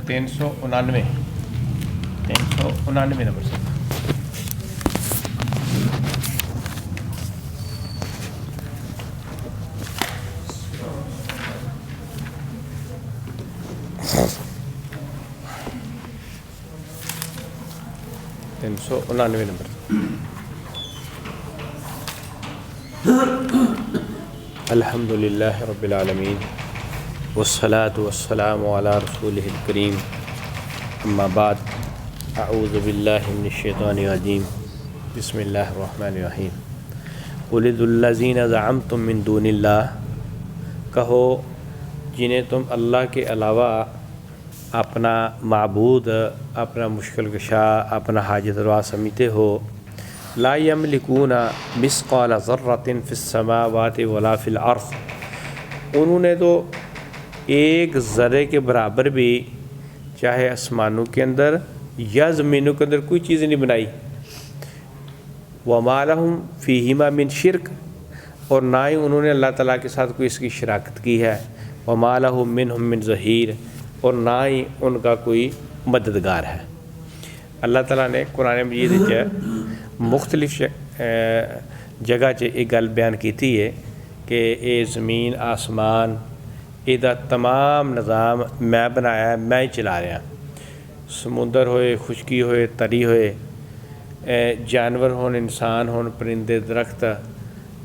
399 number سے number الحمدللہ رب العالمین والصلاة والسلام علی رسولہ الکریم اما بعد اعوذ باللہ من الشیطان الرجیم بسم اللہ الرحمن الرحیم قل ادعوا الذین زعمتم من دون اللہ، کہو جنہیں تم اللہ کے علاوہ اپنا معبود، اپنا مشکل کشا، اپنا حاجت روا سمجھتے ہو، لا یملکون مثقال ذرۃ فی السماوات ولا فی الارض، انہوں نے تو ایک ذرے کے برابر بھی چاہے آسمانوں کے اندر یا زمینوں کے اندر کوئی چیز نہیں بنائی، وما لہم فیہما من شرک، اور نہ ہی انہوں نے اللہ تعالیٰ کے ساتھ کوئی اس کی شراکت کی ہے، وما لہم منہم من ظہیر، اور نہ ہی ان کا کوئی مددگار ہے۔ اللہ تعالیٰ نے قرآن مجید مختلف جگہ ایک گل بیان کیتی ہے کہ اے زمین آسمان یہ تمام نظام میں بنایا ہے، میں ہی چلا رہا، سمندر ہوئے، خشکی ہوئے، تری ہوئے، جانور ہون، انسان ہون، پرندے، درخت،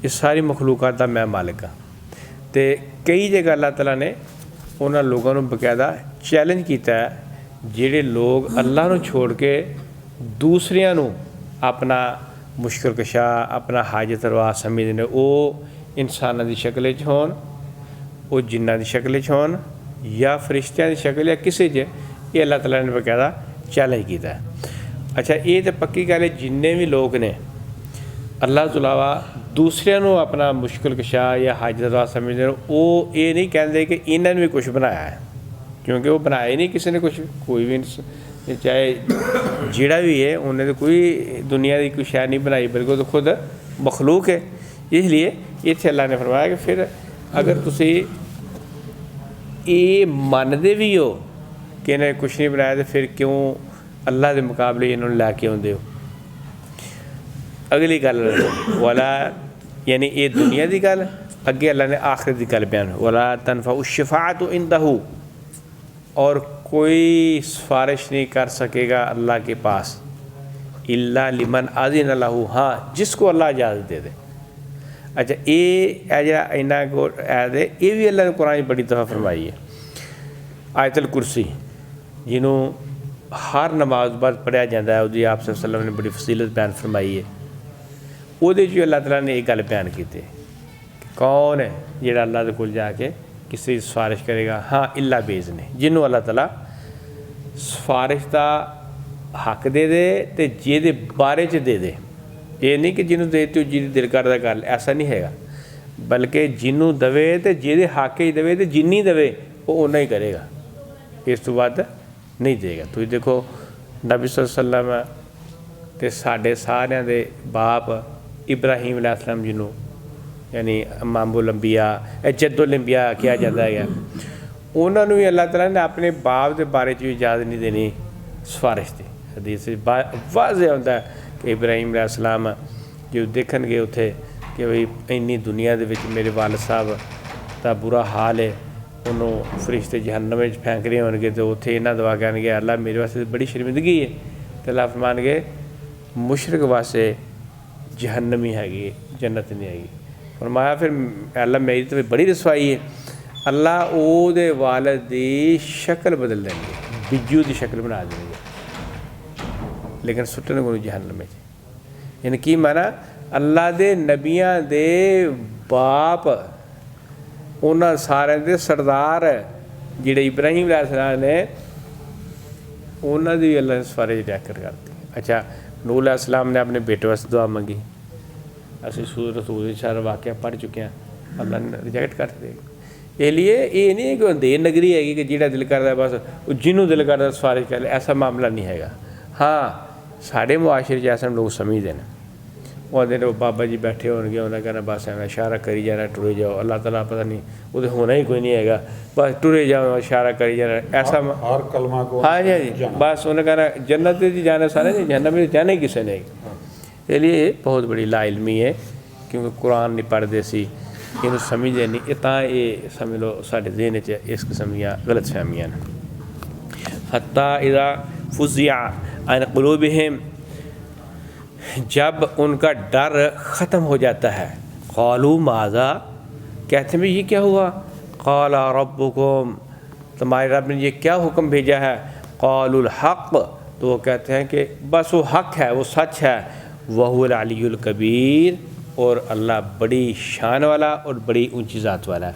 یہ ساری مخلوقات کا میں مالک ہاں۔ تو کئی جگہ اللہ تعالیٰ نے انہاں لوگوں نے باقاعدہ چیلنج کیتا ہے جڑے لوگ اللہ نو چھوڑ کے دوسریاں نو اپنا مشکل کشا، اپنا حاجت روا سمجھتے ہیں، وہ انسانوں کی شکل ہون، وہ جنہ کی شکل ہون، یا فرشتیاں کی شکل، یا کسی یہ اللہ تعالیٰ نے باقاعدہ چیلنج کیتا ہے۔ اچھا یہ تو پکی گل ہے، جننے بھی لوگ نے اللہ تو علاوہ دوسرے نو اپنا مشکل کشا یا حاجت روا سمجھتے ہیں، وہ یہ نہیں کہتے کہ انہوں نے بھی کچھ بنایا ہے، کیونکہ وہ بنایا ہی نہیں کسی نے کچھ، کوئی بھی چاہے جڑا بھی ہے انہیں تو کوئی دنیا کی کوئی شے نہیں بنائی، بلکہ تو خود مخلوق ہے۔ اس لیے اتنے اللہ نے فرمایا کہ پھر اگر تسی یہ مانتے بھی ہو کہ انہیں کچھ نہیں بنایا تو پھر کیوں اللہ کے مقابلے انہوں نے لے کے آتے ہو۔ اگلی گل والا یعنی یہ دنیا کی گل، اگے اللہ نے آخرت کی گل بیان، ولا تنفع الشفاعۃ عندہ، اور کوئی سفارش نہیں کر سکے گا اللہ کے پاس، الا لمن اذن لہ، ہاں جس کو اللہ اجازت دے دے۔ اچھا یہ بھی اللہ نے قرآن بڑی دفعہ فرمائی ہے، آیت الکرسی جنہوں ہر نماز بعد پڑھیا جاتا ہے، وہ آپ صلی اللہ علیہ وسلم نے بڑی فضیلت بیان فرمائی ہے۔ وہ اللہ تعالیٰ نے ایک گل بیان کی کہ کون ہے جڑا اللہ کے کول جا کے کسی کی سفارش کرے گا، ہاں اللہ بیزن، جنہوں اللہ تعالیٰ سفارش کا حق دے دے تو جی بارے دے دے، یہ نہیں کہ جنہوں دے تو جی دل کردہ کر، ایسا نہیں ہے گا، بلکہ جنہوں دے تو جی حق ہی دے تو جنی دے وہ اُنہ ہی کرے گا، اس تو بعد نہیں دے گا۔ تو دیکھو نبی صلی اللہ علیہ وسلم تے ساڈے سارے دے باپ ابراہیم علیہ السلام جنہوں یعنی امام الانبیاء، جد الانبیاء کیا جاتا ہے، انہوں نے بھی اللہ تعالیٰ نے اپنے باپ کے بارے اجازت نہیں دینی سفارش دی۔ حدیث واضح ہوتا ہے کہ ابراہیم علیہ السلام جو دیکھن گے اتنے کہ بھائی اینی دنیا دے وچ میرے والد صاحب کا برا حال ہے، انہوں فرشتے جہنم میں پھینک رہے ہون گے، تو اتنے یہاں دعا کہن گے اللہ میرے واسطے بڑی شرمندگی ہے، تو اللہ فرمان گے مشرک واسطے جہنم ہی ہے گی، جنت نہیں ہے گی۔ فرمایا پھر اللہ میری تو بڑی رسوائی ہے، اللہ او دے والد دی شکل بدل دیں گے، بجو دی شکل بنا دیں گے، لیکن سٹنے کو جہنم میں، یعنی کی مانا اللہ دے نبیاں دے باپ انہاں سارے دے سردار جڑے ابراہیم علیہ السلام نے، انہاں دی اللہ نے سفارش ریکٹ کرتی۔ اچھا نوح علیہ السلام نے اپنے بیٹے واسطے دعا منگی، اسی سورۃ رسول سارا واقعہ پڑھ چکے ہیں، اللہ نے ریجیکٹ کر دے۔ اس لیے یہ نہیں ہے کہ اندھیر نگری ہے کہ جہاں دل کرتا ہے بس جنوں دل کرتا سفارش کر لے، ایسا معاملہ نہیں ہے گا۔ ہاں سارے معاشرے ایسا لوگ سمجھتے ہیں، وہ آدھے وہ بابا جی بیٹھے ہو گے انہیں کہنا بس ایویں اشارہ کری جانا ٹرے جاؤ، اللہ تعالیٰ پتہ نہیں وہ تو ہونا ہی کوئی نہیں ہے گا، بس ٹرے جاؤ اشارہ کری جانا ایسا ہر کلمہ کو ہاں جی بس انہیں کہنا جنت جی جانا سارے جی جہنم میں جانا ہی کسی نے، اس لیے یہ بہت بڑی لا علمی ہے کیونکہ قرآن نہیں پڑھتے سی یہ سمجھتے نہیں، اتنا یہ سمجھ لو سارے ذہن چ اس قسم دیا غلط فہمیاں حتیٰ اذا فزع عن قلوبہم، جب ان کا ڈر ختم ہو جاتا ہے، قالوا ماذا، کہتے ہیں یہ کیا ہوا، قال ربکم، تمہارے رب نے یہ کیا حکم بھیجا ہے، قالوا الحق، تو وہ کہتے ہیں کہ بس وہ حق ہے، وہ سچ ہے، وہو العلی الکبیر، اور اللہ بڑی شان والا اور بڑی اونچی ذات والا ہے۔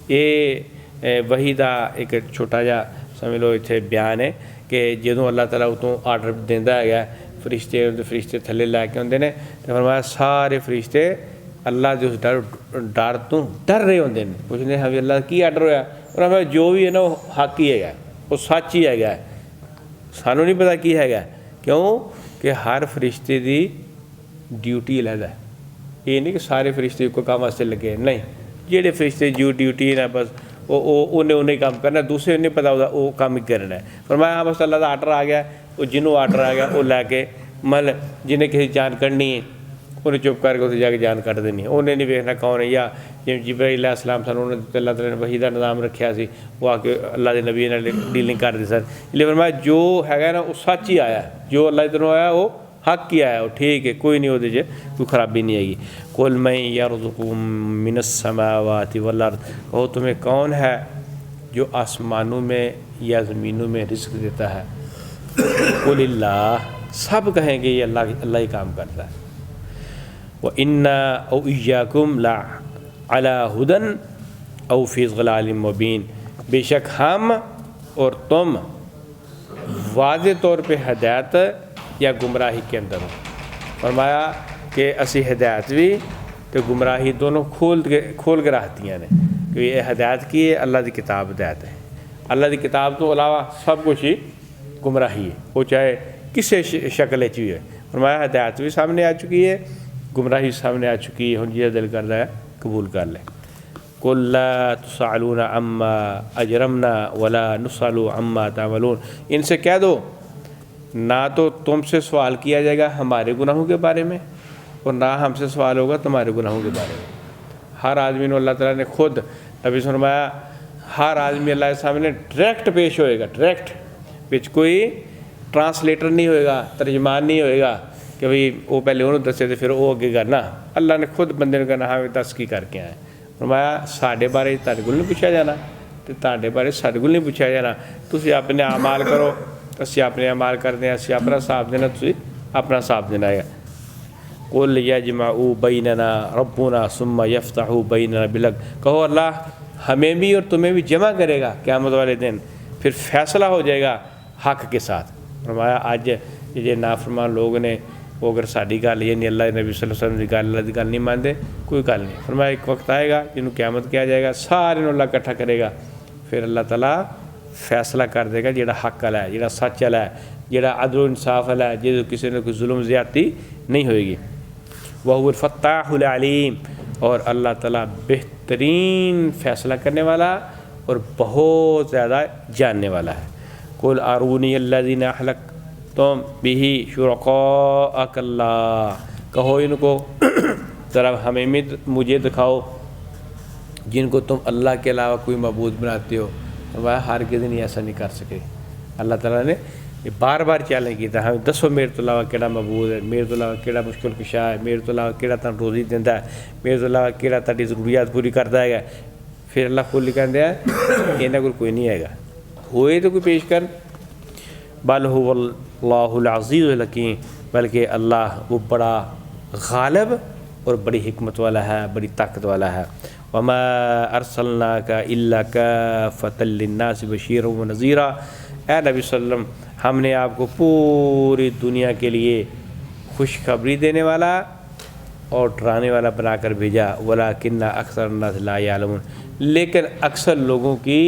یہ وحی دا ایک چھوٹا جا سمجھ لو اتنے بیان ہے کہ جدوں اللہ تعالیٰ اتوں آرڈر دینا ہے فرشتے تھلے لے کے آتے ہیں تو فرمایا سارے فرشتے اللہ کے اس ڈر تو ڈر رہے ہوتے ہیں، پوچھتے ہیں اللہ کی آرڈر ہوا، اور ہمیں جو بھی ہے نا وہ حق ہی ہے وہ سچ ہی ہے، سانوں نہیں پتا کی ہے، کیوں کہ ہر فرشتے دی ڈیوٹی علیحدہ ہے، یہ نہیں کہ سارے فرشتے کو کام واسطے لگے، نہیں جہے فرشتے جو ڈیوٹی ہے بس انہیں کام کرنا، دوسرے نہیں پتا ہوتا وہ کام ہی کرنا ہے، فرمایا ہاں بس اللہ کا آرڈر آ گیا، وہ جنوں آرڈر آ گیا وہ لے کے مطلب جنہیں کسی جان کڈنی ہے انہیں چپ کر کے اسے جا کے جان کٹ دینی ہے، انہیں نہیں ویکھنا کون ہے، یا جبرائیل علیہ السلام سن انہوں نے اللہ تعالیٰ نے وحی دا نظام رکھیا سی، وہ آ کے اللہ کے نبی نے ڈیلنگ کرتے سن، اس لیے فرمایا جو ہے نا وہ سچ ہی آیا، جو اللہ کی طرف آیا وہ حق ہی آیا، وہ ٹھیک ہے، کوئی نہیں وہ کوئی خرابی نہیں آئے گی۔ قل من یرزقکم من السماوات والارض، وہ تمہیں کون ہے جو آسمانوں میں یا زمینوں میں رزق دیتا ہے، قل اللہ، سب کہیں گے یہ اللہ ہی کام کرتا ہے، وَإِنَّا أَوْ إِيَّاكُمْ لَعَلَىٰ هُدًى أَوْ فِي ضَلَالٍ مُبِينٍ، بے شک ہم اور تم واضح طور پہ ہدایت یا گمراہی کے اندر ہو، فرمایا کہ اسی ہدایت بھی تو گمراہی دونوں کھول کے رہتی ہیں کہ یہ ہدایت کی ہے، اللہ کی کتاب ہدایت ہے، اللہ کی کتاب تو علاوہ سب کچھ ہی گمراہی ہے، وہ چاہے کسی شکل چی ہے، فرمایا ہدایت بھی سامنے آ چکی ہے، گمراہی سامنے آ چکی ہے، ہن یہ دل کر رہا ہے قبول کر لیں۔ قُل لَا تُسْأَلُونَ عَمَّا أَجْرَمْنَا وَلَا نُسْأَلُ عَمَّا تَعْمَلُونَ، ان سے کہہ دو نہ تو تم سے سوال کیا جائے گا ہمارے گناہوں کے بارے میں اور نہ ہم سے سوال ہوگا تمہارے گناہوں کے بارے میں۔ ہر آدمی نے اللہ تعالیٰ نے خود نبی فرمایا ہر آدمی اللہ کے سامنے ڈائریکٹ پیش ہوئے گا، ڈائریکٹ، وچ کوئی ٹرانسلیٹر نہیں ہوئے گا، ترجمان نہیں ہوئے گا کہ بھئی وہ پہلے انہوں دسے تو پھر وہ اگے کرنا، اللہ نے خود بندے نے کہنا ہاں دس کی کر کے آئے، فرمایا ساڈے بارے تاڈے کول نہیں پوچھا جانا تو تاڈے بارے ساڈے کول نہیں پوچھا جانا، تسی اپنے اعمال کرو، اسی اپنے اعمال کرتے ہیں، اسی اپنا حساب دینا، تسی اپنا حساب دینا ہے۔ قُلْ يَجْمَعُ بَيْنَنَا رَبُّنَا ثُمَّ يَفْتَحُ بَيْنَنَا بِالْحَقِّ، کہو اللہ ہمیں بھی اور تمہیں بھی جمع کرے گا قیامت والے دن، پھر فیصلہ ہو جائے گا حق کے ساتھ۔ فرمایا آج یہ نافرمان لوگ نے وہ اگر ساری گل یہ نہیں اللہ نبی صلی اللہ علیہ وسلم کی گل، اللہ کی گل نہیں مانتے، کوئی گل نہیں، فرمایا ایک وقت آئے گا جنہوں قیامت کیا جائے گا، سارے اللہ اکٹھا کرے گا، پھر اللہ تعالیٰ فیصلہ کر دے گا جہاں حق والا ہے، جہاں سچ والا ہے، جہاں عدل و انصاف والا ہے، جس کسی نے کوئی ظلم زیادتی نہیں ہوئے گی۔ وَهُوَ الْفَتَّاحُ الْعَلِيمُ، اور اللہ تعالیٰ بہترین فیصلہ کرنے والا اور بہت زیادہ جاننے والا ہے۔ قُلْ أَرُونِيَ الَّذِينَ أَحْلَقْتُمْ بِهِ شُرَكَاءَ اللَّهُ، کہو ان کو ذرا ہمیں مجھے دکھاؤ جن کو تم اللہ کے علاوہ کوئی معبود بناتے ہو، وہ ہرگز نہیں ایسا نہیں کر سکے۔ اللہ تعالیٰ نے یہ بار بار چیلنج کیا، ہمیں دسو میرے تو علاوہ کیڑا معبود ہے، میرے تو علاوہ کیڑا مشکل کشا ہے، میرے تو علاوہ کیڑا تن روزی دینا ہے، میرے تو علاوہ کیڑا تاری ضروریات پوری کرتا ہے۔ پھر اللہ خود کہتے ہیں یہاں کوئی نہیں ہے گا، ہوئے تو کوئی پیش کر، بل هو اللہ العزیز الحکیم، بلکہ اللہ وہ بڑا غالب اور بڑی حکمت والا ہے، بڑی طاقت والا ہے۔ وما ارسلناک الا کافۃ للناس بشیرا ونذیرا، اے نبی صلی اللہ علیہ وسلم ہم نے آپ کو پوری دنیا کے لیے خوشخبری دینے والا اور ڈرانے والا بنا کر بھیجا، ولکن اکثر الناس لا یعلمون، لیکن اکثر لوگوں کی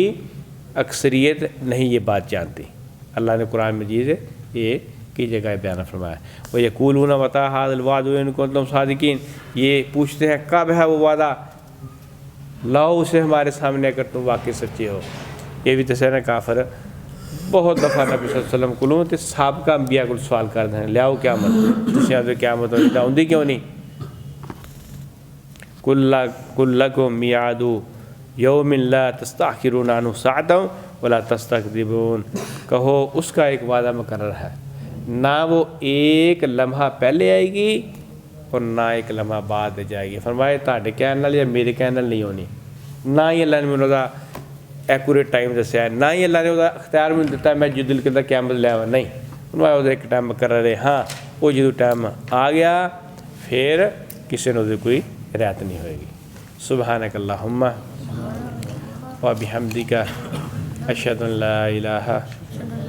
اکثریت نہیں یہ بات جانتی۔ اللہ نے قرآن مجید یہ کی جگہ بیان فرمایا. وَيَقُولُونَ مَتَىٰ هَٰذَا الْوَعْدُ إِن كُنتُمْ صَادِقِينَ, یہ پوچھتے ہیں کب ہے وہ وعدہ, لاؤ اسے ہمارے سامنے اگر تم واقعی سچے ہو. یہ بھی تسے کافر بہت دفعہ نبی صلی اللہ علیہ وسلم کو تے سابقہ انبیاء کو سوال کرتے ہیں لیاؤ قیامت, تسی آدھے قیامت ہوندی کیوں نہیں. قُلْ لَكُمْ مِيعَادُ يَوْمٍ لَا تَسْتَأْخِرُونَ عَنْهُ سَاعَةً وَلَا تَسْتَقْدِمُونَ, کہو اس کا ایک وعدہ مقرر ہے, نہ وہ ایک لمحہ پہلے آئے گی اور نہ ایک لمحہ بعد جائے گی. فرمائے تاڑے کہنے نال یا میرے کہنے نال نہیں ہونی, نہ ہی اللہ نے مجھے ایکوریٹ ٹائم دسیا ہے, نہ ہی اللہ نے وہ اختیار میں دیتا ہے میں جو دل کرتا قیامت لے آوا, نہیں. فرمایا وہ ایک ٹائم مقرر ہے, ہاں وہ جدو ٹائم آ گیا پھر کسی نے کوئی رعایت نہیں ہوئے گی. سبحانک اللہم و بحمدک اشہد ان لا الہ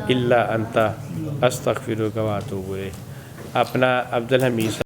الا انت استغفرک و اتوب الیک. اپنا عبدالحمید